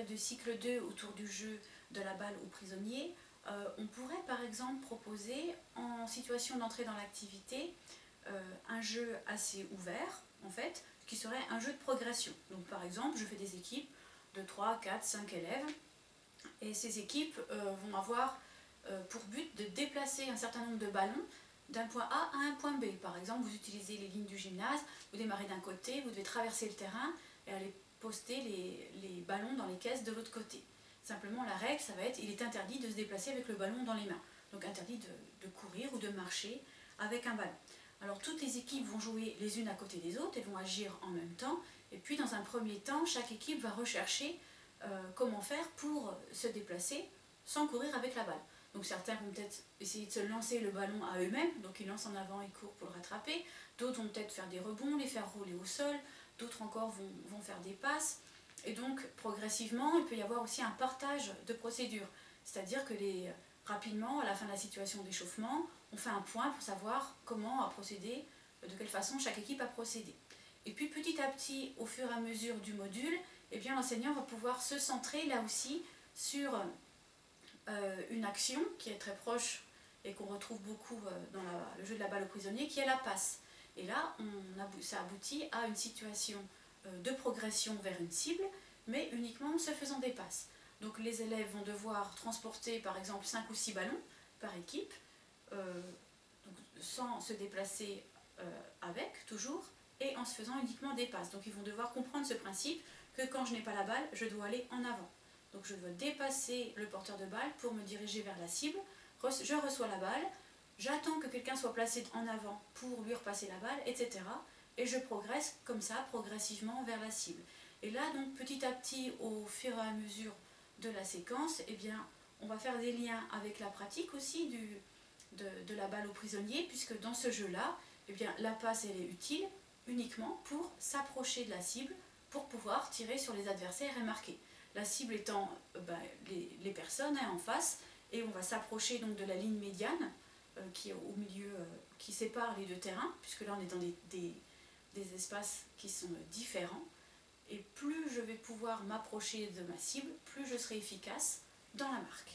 élèves de cycle 2 autour du jeu de la balle au prisonnier, on pourrait par exemple proposer en situation d'entrée dans l'activité un jeu assez ouvert en fait, qui serait un jeu de progression. Donc par exemple, je fais des équipes de 3, 4, 5 élèves et ces équipes vont avoir pour but de déplacer un certain nombre de ballons d'un point A à un point B. Par exemple, vous utilisez les lignes du gymnase, vous démarrez d'un côté, vous devez traverser le terrain et aller poster les ballons dans les caisses de l'autre côté. Simplement, la règle, ça va être, il est interdit de se déplacer avec le ballon dans les mains. Donc interdit de courir ou de marcher avec un ballon. Alors toutes les équipes vont jouer les unes à côté des autres et vont agir en même temps. Et puis dans un premier temps, chaque équipe va rechercher comment faire pour se déplacer sans courir avec la balle. Donc certains vont peut-être essayer de se lancer le ballon à eux-mêmes, donc ils lancent en avant et courent pour le rattraper. D'autres vont peut-être faire des rebonds, les faire rouler au sol. D'autres encore vont faire des passes. Et donc progressivement, il peut y avoir aussi un partage de procédures. C'est-à-dire que rapidement, à la fin de la situation d'échauffement, on fait un point pour savoir comment a procédé, de quelle façon chaque équipe a procédé. Et puis petit à petit, au fur et à mesure du module, eh bien, l'enseignant va pouvoir se centrer là aussi sur une action qui est très proche et qu'on retrouve beaucoup dans le jeu de la balle au prisonnier, qui est la passe. Et là, ça aboutit à une situation de progression vers une cible, mais uniquement en se faisant des passes. Donc les élèves vont devoir transporter par exemple 5 ou 6 ballons par équipe, donc sans se déplacer avec, toujours, et en se faisant uniquement des passes. Donc ils vont devoir comprendre ce principe que quand je n'ai pas la balle, je dois aller en avant. Donc je dois dépasser le porteur de balle pour me diriger vers la cible. Je reçois la balle, j'attends que quelqu'un soit placé en avant pour lui repasser la balle, etc. Et je progresse comme ça, progressivement vers la cible. Et là, donc, petit à petit, au fur et à mesure de la séquence, eh bien, on va faire des liens avec la pratique aussi de la balle au prisonnier, puisque dans ce jeu-là, eh bien, la passe elle est utile uniquement pour s'approcher de la cible, pour pouvoir tirer sur les adversaires et marquer. La cible étant les personnes en face, et on va s'approcher donc de la ligne médiane qui est au milieu, qui sépare les deux terrains, puisque là on est dans des espaces qui sont différents. Et plus je vais pouvoir m'approcher de ma cible, plus je serai efficace dans la marque.